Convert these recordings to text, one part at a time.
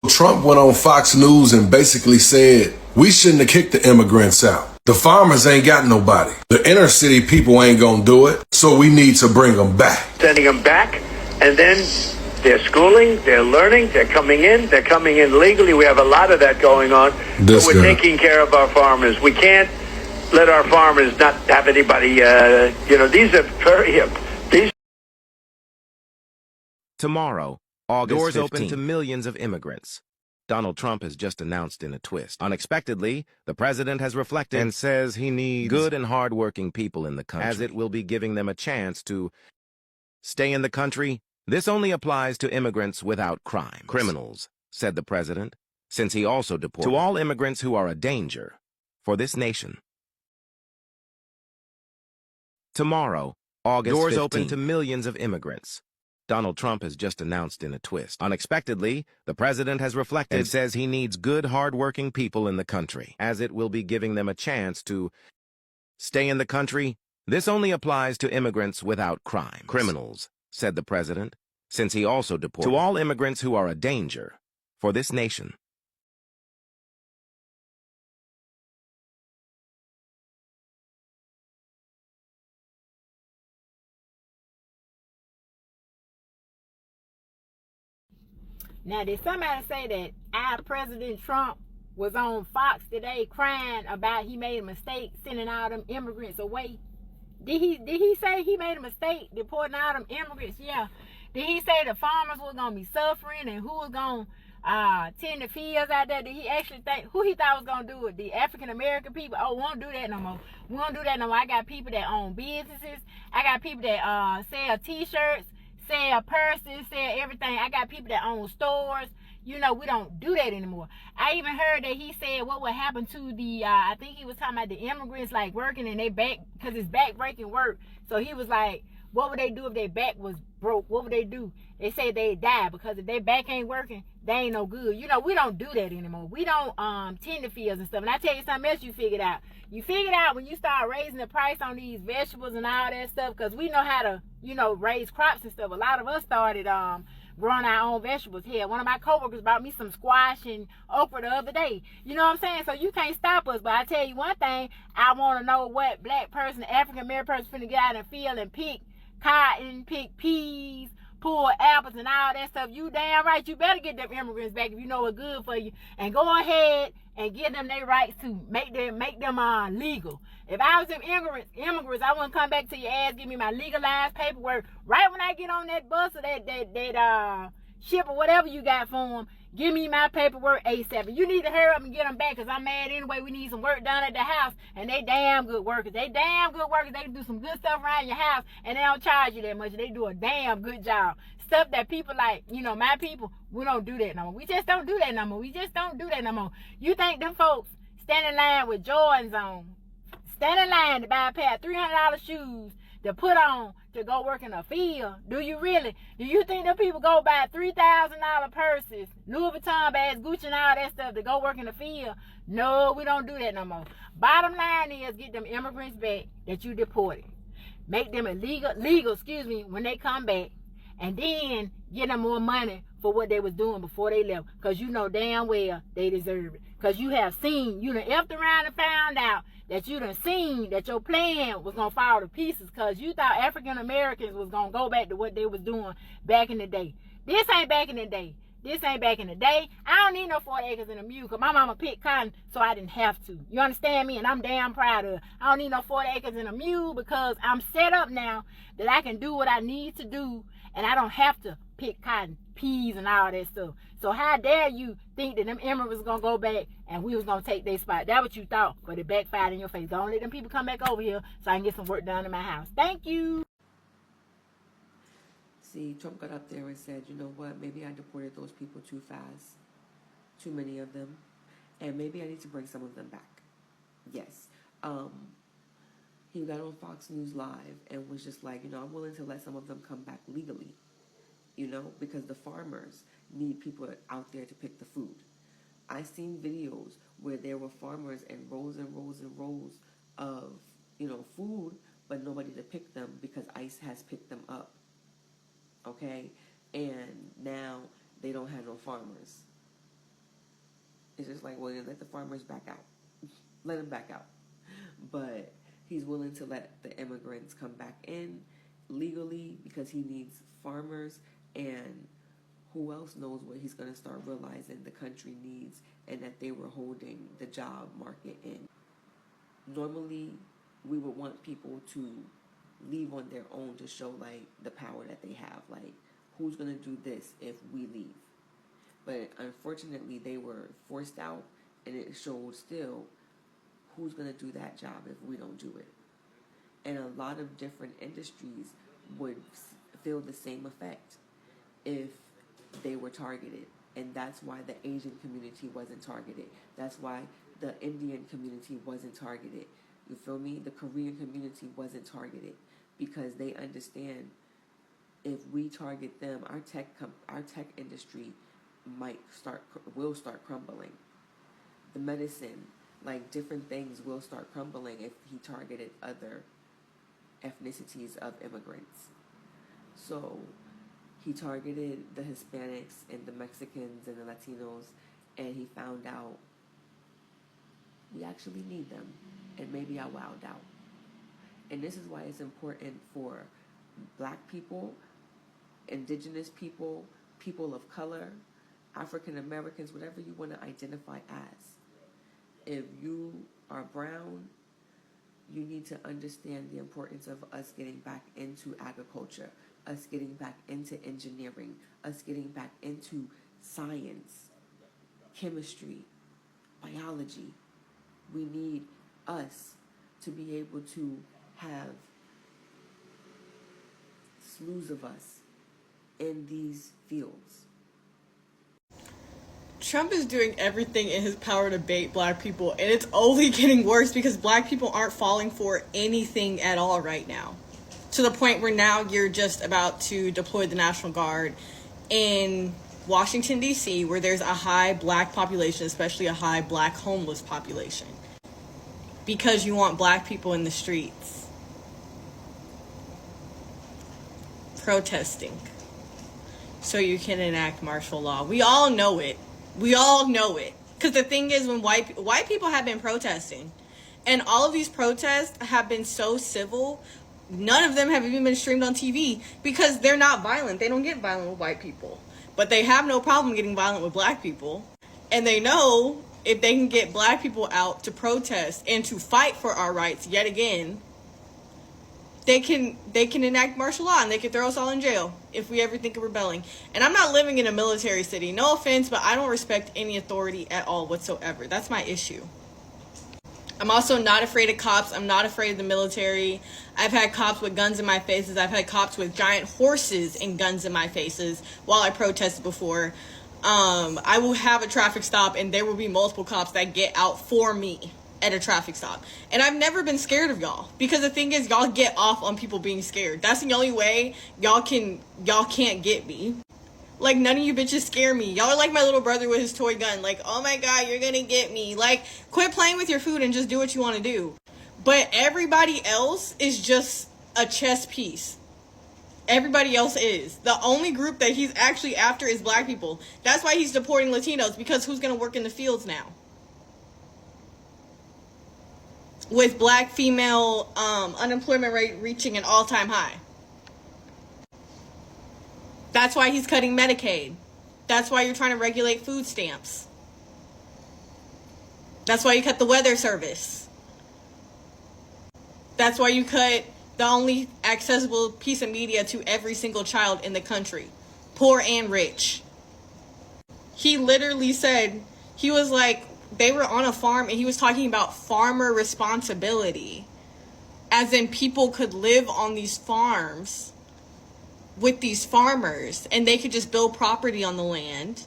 Trump went on Fox News and basically said, we shouldn't have kicked the immigrants out. The farmers ain't got nobody. The inner city people ain't gonna do it, so we need to bring them back. Sending them back, and then they're schooling, they're learning, they're coming in legally. We have a lot of that going on. But we're taking care of our farmers. We can't let our farmers not have anybody, these are very, these. Tomorrow, August 15th. Doors open to millions of immigrants. Donald Trump has just announced in a twist. Unexpectedly, the president has reflected and says he needs good and hardworking people in the country, as it will be giving them a chance to stay in the country. This only applies to immigrants without criminals, said the president, since he also deported to all immigrants who are a danger for this nation. Tomorrow, August 15th. Doors open to millions of immigrants. Donald Trump has just announced in a twist. Unexpectedly, the president has reflected and says he needs good, hard-working people in the country, as it will be giving them a chance to stay in the country. This only applies to immigrants without criminals, said the president, since he also deported to all immigrants who are a danger for this nation. Now, did somebody say that our President Trump was on Fox today crying about he made a mistake sending all them immigrants away? Did he say he made a mistake deporting all them immigrants? Yeah. Did he say the farmers were going to be suffering and who was going to tend the fields out there? Did he actually think, who he thought was going to do it? The African-American people? Oh, we won't do that no more. We won't do that no more. I got people that own businesses. I got people that sell T-shirts, sell purses, sell everything. I got people that own stores. We don't do that anymore. I even heard that he said what would happen to the, I think he was talking about the immigrants like working and they back, because it's back-breaking work. So he was like, what would they do if their back was broke? What would they do? They said they'd die, because if their back ain't working, they ain't no good. We don't do that anymore. We don't tend the fields and stuff. And I tell you something else you figured out. You figured out when you start raising the price on these vegetables and all that stuff, because we know how to, raise crops and stuff. A lot of us started growing our own vegetables. Hell, one of my coworkers bought me some squash and okra the other day. You know what I'm saying? So you can't stop us. But I tell you one thing, I want to know what black person, African American person finna get out in the field and pick cotton, pick peas, pull apples and all that stuff. You damn right, you better get them immigrants back if you know what's good for you, and go ahead and give them their rights to make them legal. If I was them immigrants, I wouldn't come back to your ass, give me my legalized paperwork right when I get on that bus or that ship or whatever you got for them. Give me my paperwork ASAP. You need to hurry up and get them back, because I'm mad anyway. We need some work done at the house, and they damn good workers. They can do some good stuff around your house, and they don't charge you that much. They do a damn good job. Stuff that people like, my people, we don't do that no more. We just don't do that no more. You think them folks stand in line with Jordans on, stand in line to buy a pair of $300 shoes to put on to go work in a field? Do you really? Do you think them people go buy $3,000 purses, Louis Vuitton bags, Gucci and all that stuff to go work in the field? No, we don't do that no more. Bottom line is, get them immigrants back that you deported. Make them legal, when they come back, and then get them more money for what they was doing before they left, because you know damn well they deserve it. Because you have seen, you done effed around and found out that you done seen that your plan was going to fall to pieces, because you thought African Americans was going to go back to what they was doing back in the day. This ain't back in the day. I don't need no 40 acres and a mule, because my mama picked cotton, so I didn't have to. You understand me? And I'm damn proud of it. I don't need no 40 acres and a mule, because I'm set up now that I can do what I need to do, and I don't have to pick cotton, peas, and all that stuff. So how dare you think that them immigrants was going to go back and we was going to take their spot? That's what you thought, but it backfired in your face. Don't let them people come back over here so I can get some work done in my house. Thank you. See, Trump got up there and said, you know what, maybe I deported those people too fast, too many of them, and maybe I need to bring some of them back. Yes. He got on Fox News Live and was just like, I'm willing to let some of them come back legally, because the farmers need people out there to pick the food. I seen videos where there were farmers and rows and rows and rows of, food, but nobody to pick them because ICE has picked them up. Okay? And now they don't have no farmers. It's just like, well, let the farmers back out. Let them back out. But he's willing to let the immigrants come back in legally because he needs farmers, and who else knows what he's going to start realizing the country needs and that they were holding the job market in. Normally, we would want people to leave on their own to show like the power that they have. Like, who's going to do this if we leave? But unfortunately, they were forced out, and it showed still who's going to do that job if we don't do it. And a lot of different industries would feel the same effect if they were targeted. And that's why the Asian community wasn't targeted. That's why the Indian community wasn't targeted. You feel me? The Korean community wasn't targeted because they understand if we target them, our tech industry will start crumbling. The medicine, like different things, will start crumbling if he targeted other ethnicities of immigrants. So he targeted the Hispanics and the Mexicans and the Latinos, and he found out we actually need them, and maybe I wowed out. And this is why it's important for Black people, indigenous people, people of color, African Americans, whatever you want to identify as. If you are brown, you need to understand the importance of us getting back into agriculture, us getting back into engineering, us getting back into science, chemistry, biology. We need us to be able to have slews of us in these fields. Trump is doing everything in his power to bait Black people, and it's only getting worse because Black people aren't falling for anything at all right now. To the point where now you're just about to deploy the National Guard in Washington, D.C., where there's a high Black population, especially a high Black homeless population, because you want Black people in the streets protesting so you can enact martial law. We all know it. We all know it. Because the thing is, when white people have been protesting, and all of these protests have been so civil, none of them have even been streamed on TV because they're not violent. They don't get violent with white people. But they have no problem getting violent with Black people. And they know if they can get Black people out to protest and to fight for our rights yet again, they can enact martial law and they can throw us all in jail if we ever think of rebelling. And I'm not living in a military city. No offense, but I don't respect any authority at all whatsoever. That's my issue. I'm also not afraid of cops. I'm not afraid of the military. I've had cops with guns in my faces. I've had cops with giant horses and guns in my faces while I protested before. I will have a traffic stop and there will be multiple cops that get out for me at a traffic stop. And I've never been scared of y'all, because the thing is, y'all get off on people being scared. That's the only way y'all can't get me. Like, none of you bitches scare me. Y'all are like my little brother with his toy gun. Like, oh my God, you're gonna get me. Like, quit playing with your food and just do what you want to do. But everybody else is just a chess piece. Everybody else is. The only group that he's actually after is Black people. That's why he's deporting Latinos, because who's gonna work in the fields now? With Black female unemployment rate reaching an all-time high. That's why he's cutting Medicaid. That's why you're trying to regulate food stamps. That's why you cut the weather service. That's why you cut the only accessible piece of media to every single child in the country, poor and rich. He literally said, he was like, they were on a farm and he was talking about farmer responsibility, as in people could live on these farms with these farmers and they could just build property on the land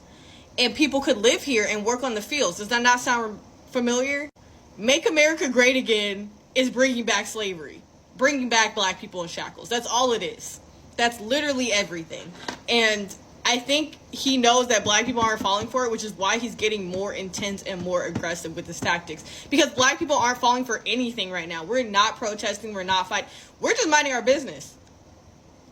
and people could live here and work on the fields. Does that not sound familiar? Make America Great Again is bringing back slavery, bringing back Black people in shackles. That's all it is. That's literally everything. And I think he knows that Black people aren't falling for it, which is why he's getting more intense and more aggressive with his tactics. Because Black people aren't falling for anything right now. We're not protesting. We're not fighting. We're just minding our business.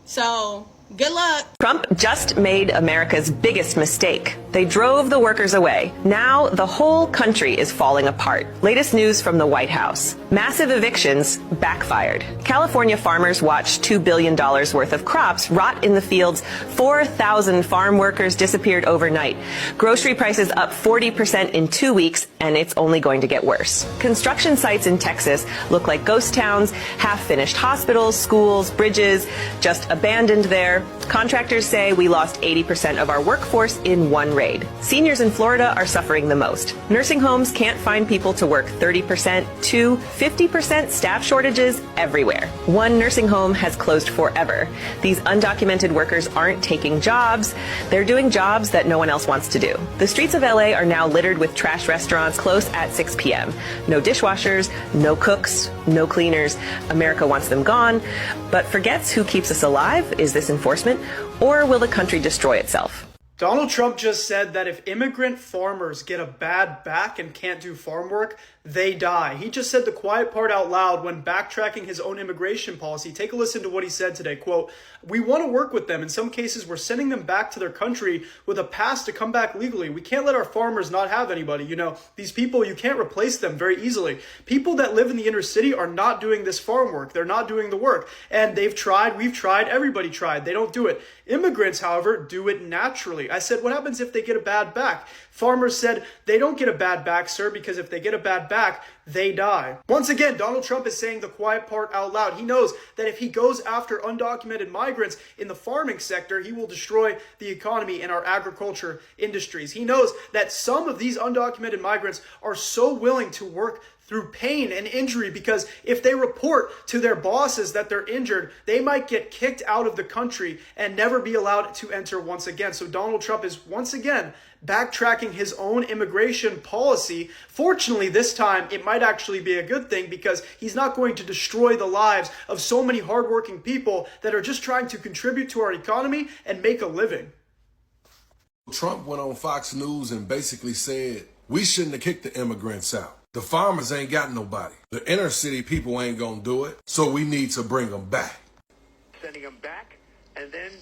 So Good luck. Trump just made America's biggest mistake. They drove the workers away. Now the whole country is falling apart. Latest news from the White House. Massive evictions backfired. California farmers watched $2 billion worth of crops rot in the fields. 4,000 farm workers disappeared overnight. Grocery prices up 40% in 2 weeks, and it's only going to get worse. Construction sites in Texas look like ghost towns, half-finished hospitals, schools, bridges, just abandoned there. Contractors say we lost 80% of our workforce in one raid. Seniors in Florida are suffering the most. Nursing homes can't find people to work 30% to 50% staff shortages everywhere. One nursing home has closed forever. These undocumented workers aren't taking jobs. They're doing jobs that no one else wants to do. The streets of LA are now littered with trash restaurants close at 6 p.m. No dishwashers, no cooks, no cleaners. America wants them gone, but forgets who keeps us alive. Is this enforcement, or will the country destroy itself? Donald Trump just said that if immigrant farmers get a bad back and can't do farm work, they die. He just said the quiet part out loud when backtracking his own immigration policy. Take a listen to what he said today. Quote, "We want to work with them. In some cases, we're sending them back to their country with a pass to come back legally. We can't let our farmers not have anybody. You know, these people, you can't replace them very easily. People that live in the inner city are not doing this farm work. They're not doing the work. And they've tried, we've tried, everybody tried. They don't do it. Immigrants, however, do it naturally." I said, what happens if they get a bad back? Farmers said, they don't get a bad back, sir, because if they get a bad back, they die. Once again, Donald Trump is saying the quiet part out loud. He knows that if he goes after undocumented migrants in the farming sector, he will destroy the economy and our agriculture industries. He knows that some of these undocumented migrants are so willing to work through pain and injury because if they report to their bosses that they're injured, they might get kicked out of the country and never be allowed to enter once again. So Donald Trump is once again backtracking his own immigration policy. Fortunately, this time it might actually be a good thing because he's not going to destroy the lives of so many hardworking people that are just trying to contribute to our economy and make a living. Trump went on Fox News and basically said, we shouldn't have kicked the immigrants out. The farmers ain't got nobody. The inner city people ain't gonna do it, so we need to bring them back. Sending them back, and then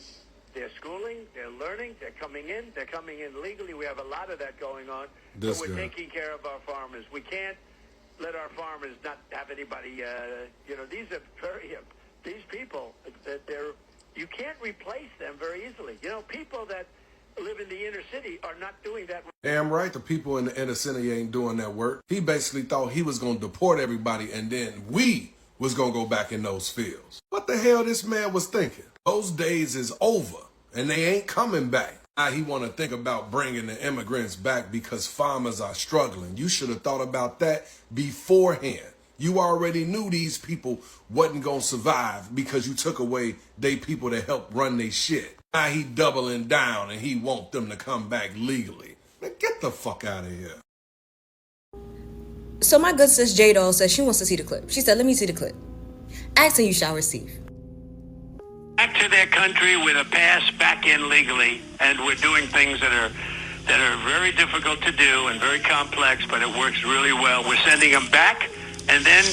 they're schooling, they're learning, they're coming in legally. We have a lot of that going on. But we're taking care of our farmers. We can't let our farmers not have anybody, these are these people, that you can't replace them very easily. You know, people that live in the inner city are not doing that. Damn right, the people in the inner city ain't doing that work. He basically thought he was going to deport everybody and then we was going to go back in those fields. What the hell this man was thinking? Those days is over and they ain't coming back. Now he want to think about bringing the immigrants back because farmers are struggling. You should have thought about that beforehand. You already knew these people wasn't going to survive because you took away they people to help run their shit. Now he doubling down and he want them to come back legally. Man, get the fuck out of here. So my good sis J-Doll says she wants to see the clip. She said, let me see the clip. Ask and you shall receive. Back to their country with a pass back in legally, and we're doing things that are very difficult to do and very complex, but it works really well. We're sending them back, and then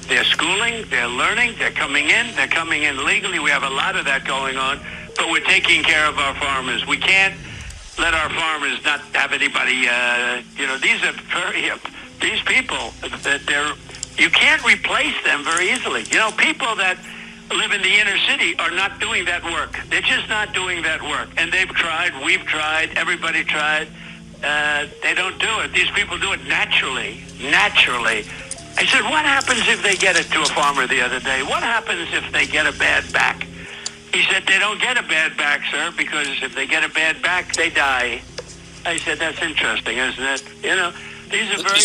they're schooling, they're learning, they're coming in legally. We have a lot of that going on. But we're taking care of our farmers. We can't let our farmers not have anybody. These people that you can't replace them very easily. You know, people that live in the inner city are not doing that work. They're just not doing that work. And they've tried. We've tried. Everybody tried. They don't do it. These people do it naturally. I said, what happens if they get it to a farmer the other day? What happens if they get a bad back? He said, they don't get a bad back, sir, because if they get a bad back, they die. I said, that's interesting, isn't it? You know, these are very,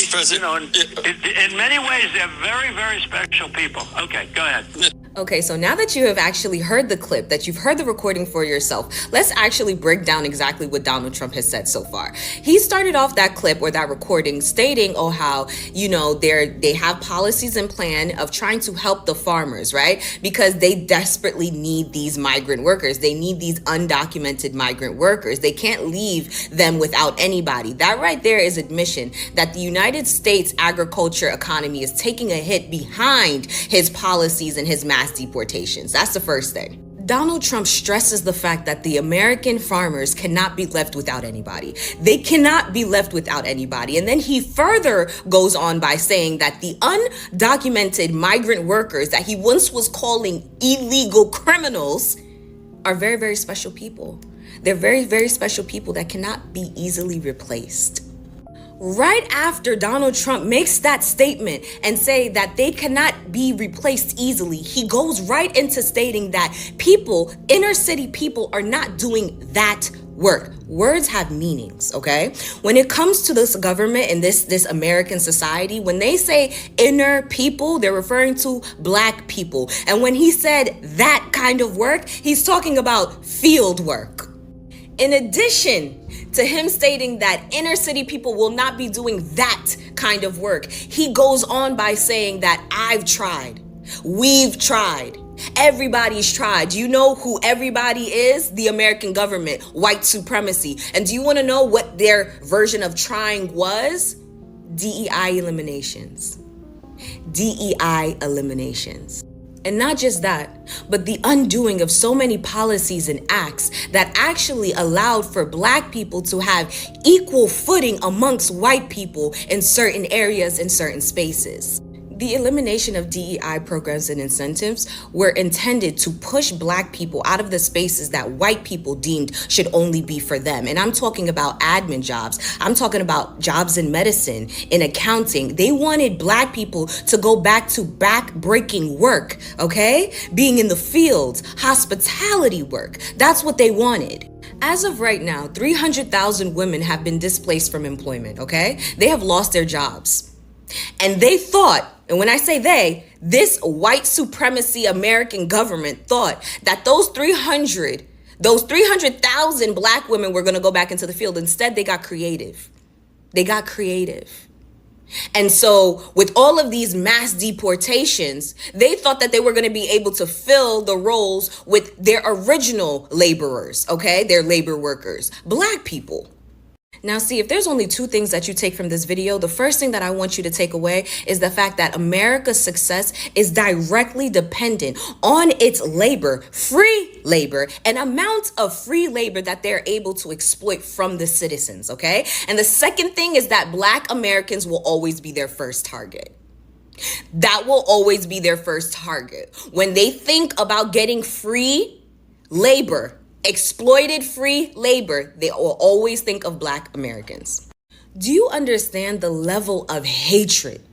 in many ways, they're very, very special people. Okay, go ahead. Okay, so now that you have actually heard the clip, that you've heard the recording for yourself, let's actually break down exactly what Donald Trump has said so far. He started off that clip or that recording stating, how, they have policies and plan of trying to help the farmers, right? Because they desperately need these migrant workers. They need these undocumented migrant workers. They can't leave them without anybody. That right there is admission that the United States agriculture economy is taking a hit behind his policies and his mass deportations. That's the first thing. Donald Trump stresses the fact that the American farmers cannot be left without anybody. They cannot be left without anybody. And then he further goes on by saying that the undocumented migrant workers that he once was calling illegal criminals are very, very special people. They're very, very special people that cannot be easily replaced. Right after Donald Trump makes that statement and say that they cannot be replaced easily, he goes right into stating that people, inner city people, are not doing that work. Words have meanings, okay? When it comes to this government and this American society, when they say inner people, they're referring to black people. And when he said that kind of work, he's talking about field work. In addition to him stating that inner city people will not be doing that kind of work, he goes on by saying that I've tried, we've tried, everybody's tried. Do you know who everybody is? The American government, white supremacy. And do you want to know what their version of trying was? DEI eliminations. DEI eliminations. And not just that, but the undoing of so many policies and acts that actually allowed for black people to have equal footing amongst white people in certain areas and certain spaces. The elimination of DEI programs and incentives were intended to push black people out of the spaces that white people deemed should only be for them. And I'm talking about admin jobs. I'm talking about jobs in medicine, in accounting. They wanted black people to go back to back-breaking work, okay? Being in the fields, hospitality work. That's what they wanted. As of right now, 300,000 women have been displaced from employment, okay? They have lost their jobs. And they thought, and when I say they, this white supremacy American government thought that those 300,000 black women were going to go back into the field. Instead, they got creative. They got creative. And so with all of these mass deportations, they thought that they were going to be able to fill the roles with their original laborers, okay? Their labor workers, black people. Now, see, if there's only two things that you take from this video, the first thing that I want you to take away is the fact that America's success is directly dependent on its labor, free labor, an amount of free labor that they're able to exploit from the citizens, okay? And the second thing is that black Americans will always be their first target. That will always be their first target. When they think about getting free labor, exploited free labor, they will always think of black Americans. Do you understand the level of hatred,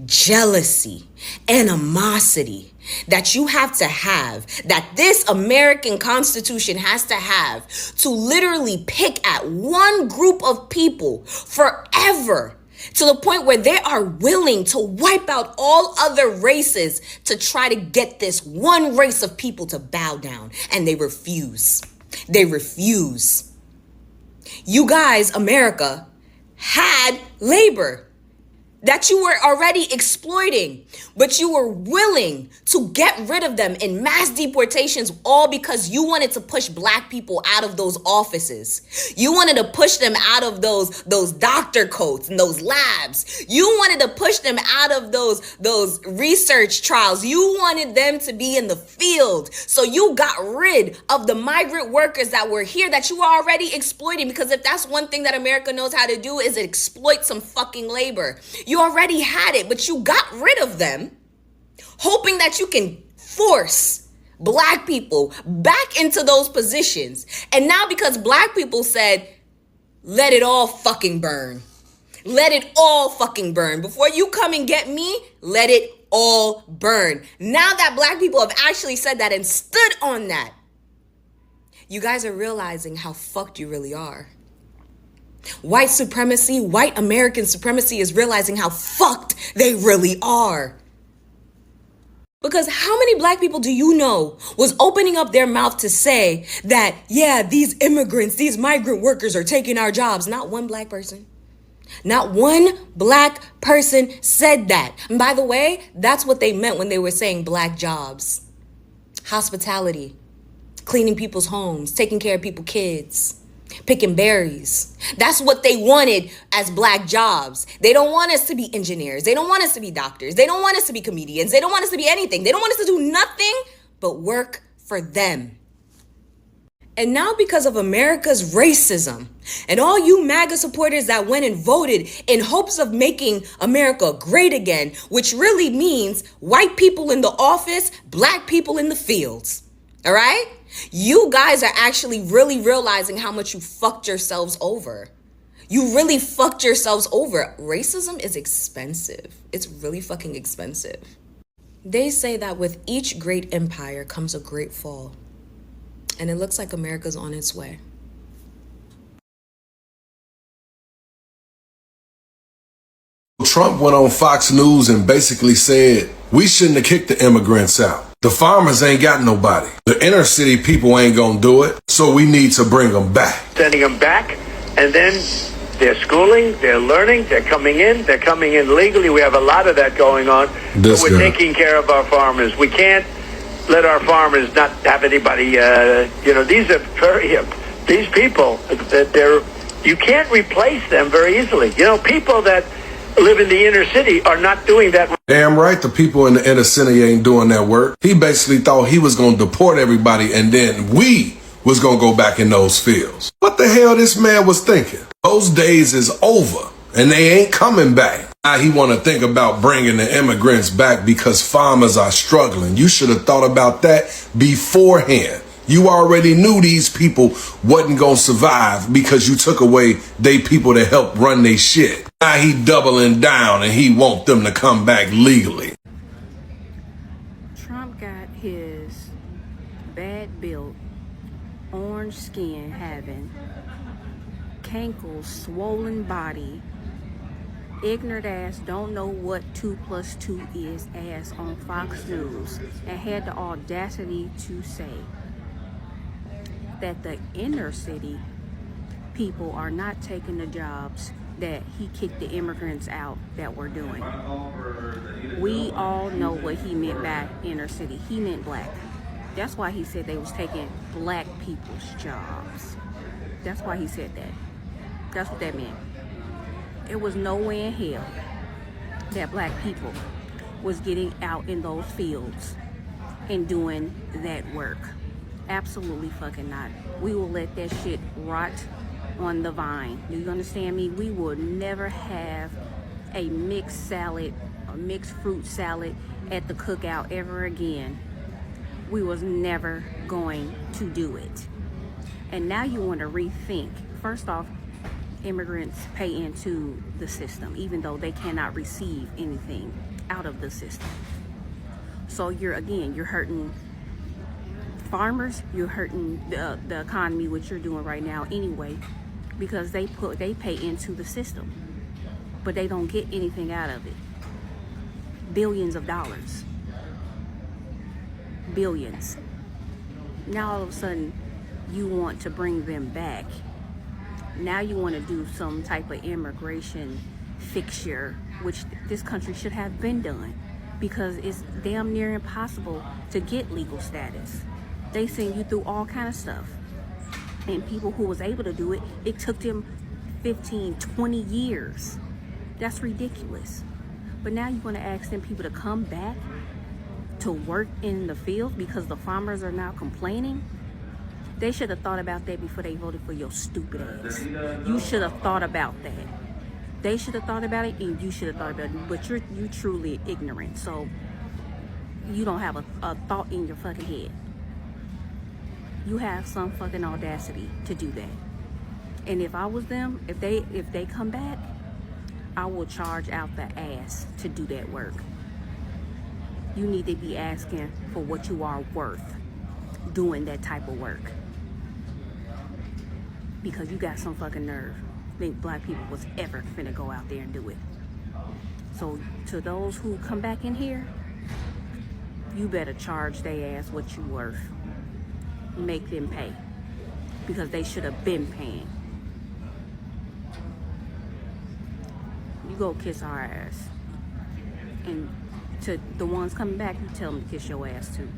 jealousy, animosity that you have to have, that this American Constitution has to have to literally pick at one group of people forever, to the point where they are willing to wipe out all other races to try to get this one race of people to bow down, and they refuse. They refuse. You guys, America, had labor that you were already exploiting, but you were willing to get rid of them in mass deportations, all because you wanted to push black people out of those offices. You wanted to push them out of those doctor coats and those labs. You wanted to push them out of those research trials. You wanted them to be in the field. So you got rid of the migrant workers that were here that you were already exploiting, because if that's one thing that America knows how to do, is exploit some fucking labor. You already had it, but you got rid of them, hoping that you can force black people back into those positions. And now because black people said, let it all fucking burn. Let it all fucking burn. Before you come and get me, let it all burn. Now that black people have actually said that and stood on that, you guys are realizing how fucked you really are. White supremacy, white American supremacy is realizing how fucked they really are. Because how many black people do you know was opening up their mouth to say that, yeah, these immigrants, these migrant workers are taking our jobs? Not one black person. Not one black person said that. And by the way, that's what they meant when they were saying black jobs. Hospitality, cleaning people's homes, taking care of people's kids, picking berries. That's what they wanted as black jobs. They don't want us to be engineers. They don't want us to be doctors. They don't want us to be comedians. They don't want us to be anything. They don't want us to do nothing but work for them. And now because of America's racism and all you MAGA supporters that went and voted in hopes of making America great again, which really means white people in the office, black people in the fields. All right? You guys are actually really realizing how much you fucked yourselves over. You really fucked yourselves over. Racism is expensive. It's really fucking expensive. They say that with each great empire comes a great fall. And it looks like America's on its way. Trump went on Fox News and basically said, we shouldn't have kicked the immigrants out. The farmers ain't got nobody. The inner city people ain't gonna do it, so we need to bring them back. Sending them back, and then they're schooling, they're learning, they're coming in legally. We have a lot of that going on. So we're taking care of our farmers. We can't let our farmers not have anybody, these are these people, you can't replace them very easily. People that live in the inner city are not doing that. Damn right the people in the inner city ain't doing that work. He basically thought he was going to deport everybody and then we was going to go back in those fields. What the hell this man was thinking? Those days is over and they ain't coming back. Now he want to think about bringing the immigrants back because farmers are struggling. You should have thought about that beforehand. You already knew these people wasn't going to survive because you took away they people to help run their shit. Now he doubling down and he want them to come back legally. Trump got his bad built, orange skin having, cankles, swollen body, ignorant ass, don't know what 2 + 2 is ass on Fox News and had the audacity to say that the inner city people are not taking the jobs that he kicked the immigrants out that we're doing. We all know what he meant by inner city. He meant black. That's why he said they was taking black people's jobs. That's why he said that. That's what that meant. It was no way in hell that black people was getting out in those fields and doing that work. Absolutely fucking not. We will let that shit rot on the vine. Do you understand me? We will never have a mixed salad, a mixed fruit salad at the cookout ever again. We was never going to do it. And now you want to rethink. First off, immigrants pay into the system, even though they cannot receive anything out of the system. So you're hurting farmers, you're hurting the economy, which you're doing right now anyway, because they pay into the system, but they don't get anything out of it. Billions of dollars. Billions. Now all of a sudden you want to bring them back. Now you want to do some type of immigration fixture, which this country should have been done, because it's damn near impossible to get legal status. They send you through all kind of stuff. And people who was able to do it, it took them 15, 20 years. That's ridiculous. But now you're going to ask them people to come back to work in the field because the farmers are now complaining? They should have thought about that before they voted for your stupid ass. You should have thought about that. They should have thought about it, and you should have thought about it. But you're truly ignorant, so you don't have a thought in your fucking head. You have some fucking audacity to do that. And if I was them, if they come back, I will charge out the ass to do that work. You need to be asking for what you are worth doing that type of work. Because you got some fucking nerve. Think black people was ever finna go out there and do it. So to those who come back in here, you better charge their ass what you worth. Make them pay. Because they should have been paying. You go kiss our ass. And to the ones coming back, you tell them to kiss your ass too.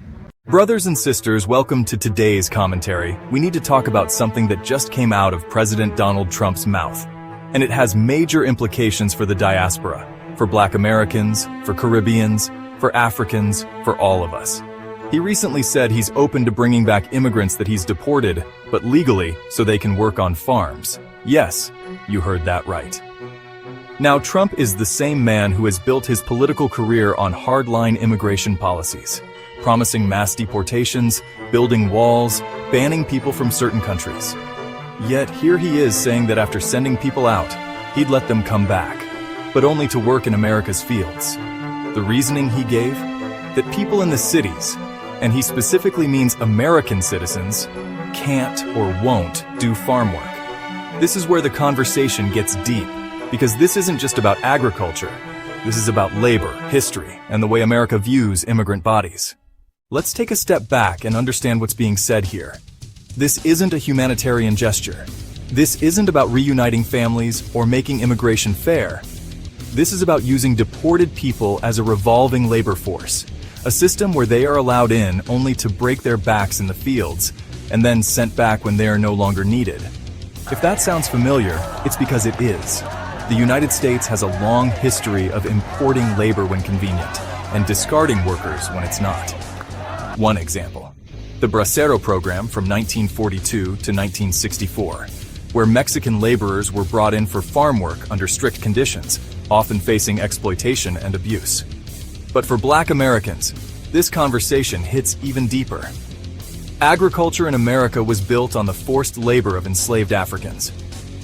Brothers and sisters, welcome to today's commentary. We need to talk about something that just came out of President Donald Trump's mouth. And it has major implications for the diaspora, for Black Americans, for Caribbeans, for Africans, for all of us. He recently said he's open to bringing back immigrants that he's deported, but legally, so they can work on farms. Yes, you heard that right. Now, Trump is the same man who has built his political career on hardline immigration policies, promising mass deportations, building walls, banning people from certain countries. Yet here he is saying that after sending people out, he'd let them come back, but only to work in America's fields. The reasoning he gave? That people in the cities, and he specifically means American citizens, can't or won't do farm work. This is where the conversation gets deep, because this isn't just about agriculture. This is about labor, history, and the way America views immigrant bodies. Let's take a step back and understand what's being said here. This isn't a humanitarian gesture. This isn't about reuniting families or making immigration fair. This is about using deported people as a revolving labor force, a system where they are allowed in only to break their backs in the fields and then sent back when they are no longer needed. If that sounds familiar, it's because it is. The United States has a long history of importing labor when convenient and discarding workers when it's not. One example, the Bracero program from 1942 to 1964, where Mexican laborers were brought in for farm work under strict conditions, often facing exploitation and abuse. But for Black Americans, this conversation hits even deeper. Agriculture in America was built on the forced labor of enslaved Africans.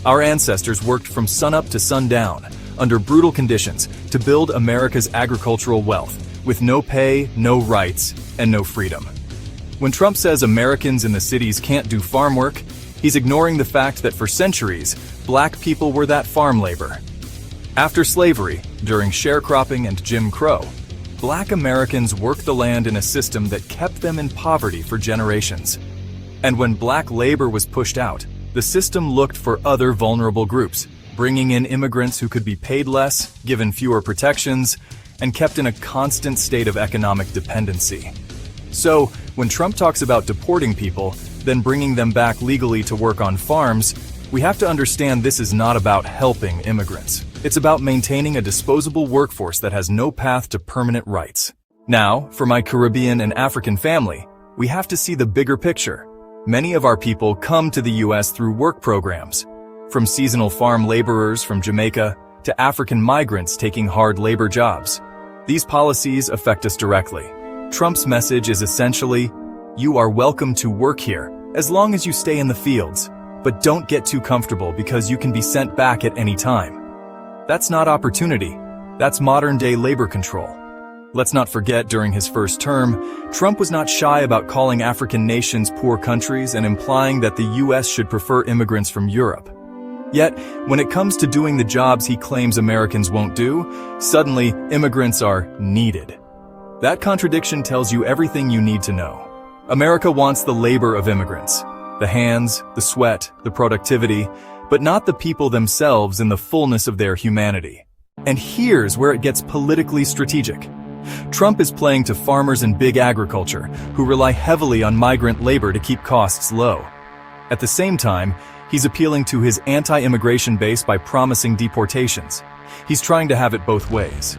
Our ancestors worked from sunup to sundown, under brutal conditions, to build America's agricultural wealth, with no pay, no rights, and no freedom. When Trump says Americans in the cities can't do farm work, he's ignoring the fact that for centuries, Black people were that farm labor. After slavery, during sharecropping and Jim Crow, Black Americans worked the land in a system that kept them in poverty for generations. And when Black labor was pushed out, the system looked for other vulnerable groups, bringing in immigrants who could be paid less, given fewer protections, and kept in a constant state of economic dependency. So, when Trump talks about deporting people, then bringing them back legally to work on farms, we have to understand this is not about helping immigrants. It's about maintaining a disposable workforce that has no path to permanent rights. Now, for my Caribbean and African family, we have to see the bigger picture. Many of our people come to the U.S. through work programs, from seasonal farm laborers from Jamaica to African migrants taking hard labor jobs. These policies affect us directly. Trump's message is essentially, you are welcome to work here, as long as you stay in the fields, but don't get too comfortable because you can be sent back at any time. That's not opportunity. That's modern-day labor control. Let's not forget, during his first term, Trump was not shy about calling African nations poor countries and implying that the U.S. should prefer immigrants from Europe. Yet, when it comes to doing the jobs he claims Americans won't do, suddenly immigrants are needed. That contradiction tells you everything you need to know. America wants the labor of immigrants, the hands, the sweat, the productivity, but not the people themselves in the fullness of their humanity. And here's where it gets politically strategic. Trump is playing to farmers and big agriculture, who rely heavily on migrant labor to keep costs low. At the same time, he's appealing to his anti-immigration base by promising deportations. He's trying to have it both ways.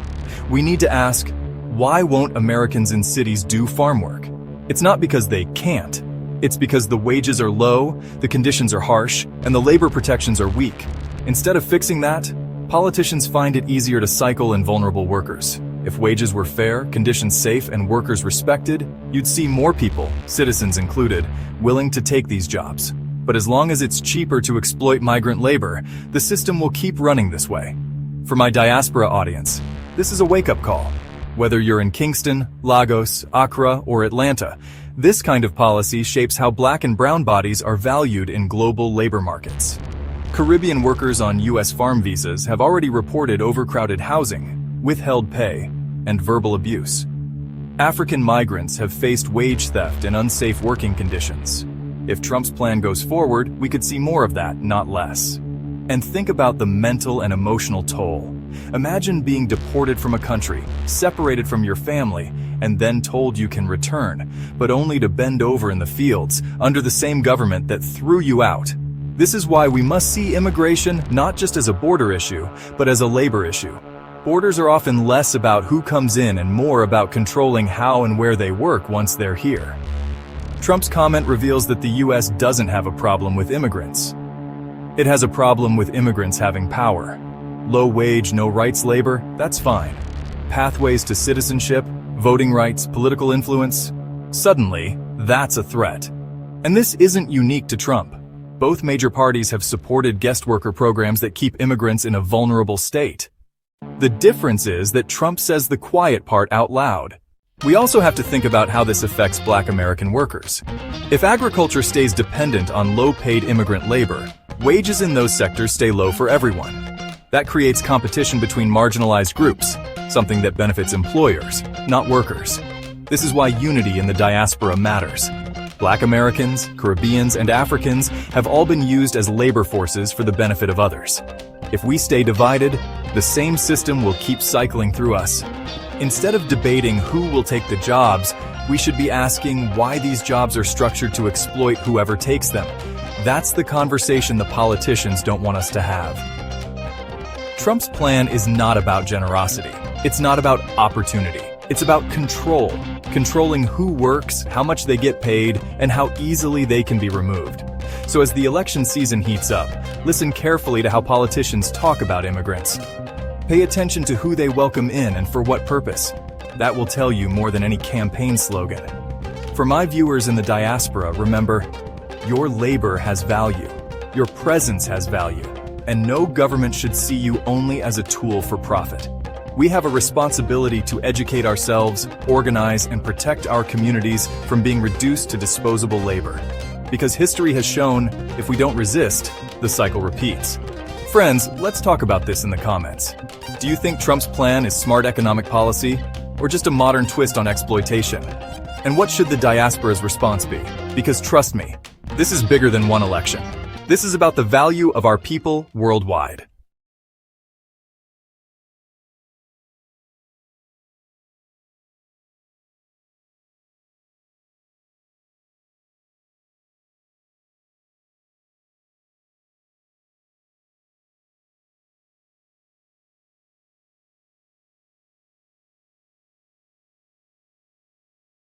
We need to ask, why won't Americans in cities do farm work? It's not because they can't. It's because the wages are low, the conditions are harsh, and the labor protections are weak. Instead of fixing that, politicians find it easier to cycle in vulnerable workers. If wages were fair, conditions safe, and workers respected, you'd see more people, citizens included, willing to take these jobs. But as long as it's cheaper to exploit migrant labor, the system will keep running this way. For my diaspora audience, this is a wake-up call. Whether you're in Kingston, Lagos, Accra, or Atlanta, this kind of policy shapes how Black and brown bodies are valued in global labor markets. Caribbean workers on U.S. farm visas have already reported overcrowded housing, withheld pay, and verbal abuse. African migrants have faced wage theft and unsafe working conditions. If Trump's plan goes forward, we could see more of that, not less. And think about the mental and emotional toll. Imagine being deported from a country, separated from your family, and then told you can return, but only to bend over in the fields, under the same government that threw you out. This is why we must see immigration not just as a border issue, but as a labor issue. Borders are often less about who comes in and more about controlling how and where they work once they're here. Trump's comment reveals that the US doesn't have a problem with immigrants. It has a problem with immigrants having power. Low wage, no rights labor, that's fine. Pathways to citizenship, voting rights, political influence, suddenly, that's a threat. And this isn't unique to Trump. Both major parties have supported guest worker programs that keep immigrants in a vulnerable state. The difference is that Trump says the quiet part out loud. We also have to think about how this affects Black American workers. If agriculture stays dependent on low-paid immigrant labor, wages in those sectors stay low for everyone. That creates competition between marginalized groups, something that benefits employers, not workers. This is why unity in the diaspora matters. Black Americans, Caribbeans, and Africans have all been used as labor forces for the benefit of others. If we stay divided, the same system will keep cycling through us. Instead of debating who will take the jobs, we should be asking why these jobs are structured to exploit whoever takes them. That's the conversation the politicians don't want us to have. Trump's plan is not about generosity. It's not about opportunity. It's about control. Controlling who works, how much they get paid, and how easily they can be removed. So as the election season heats up, listen carefully to how politicians talk about immigrants. Pay attention to who they welcome in and for what purpose. That will tell you more than any campaign slogan. For my viewers in the diaspora, remember, your labor has value. Your presence has value. And no government should see you only as a tool for profit. We have a responsibility to educate ourselves, organize, and protect our communities from being reduced to disposable labor. Because history has shown, if we don't resist, the cycle repeats. Friends, let's talk about this in the comments. Do you think Trump's plan is smart economic policy, or just a modern twist on exploitation? And what should the diaspora's response be? Because trust me, this is bigger than one election. This is about the value of our people worldwide.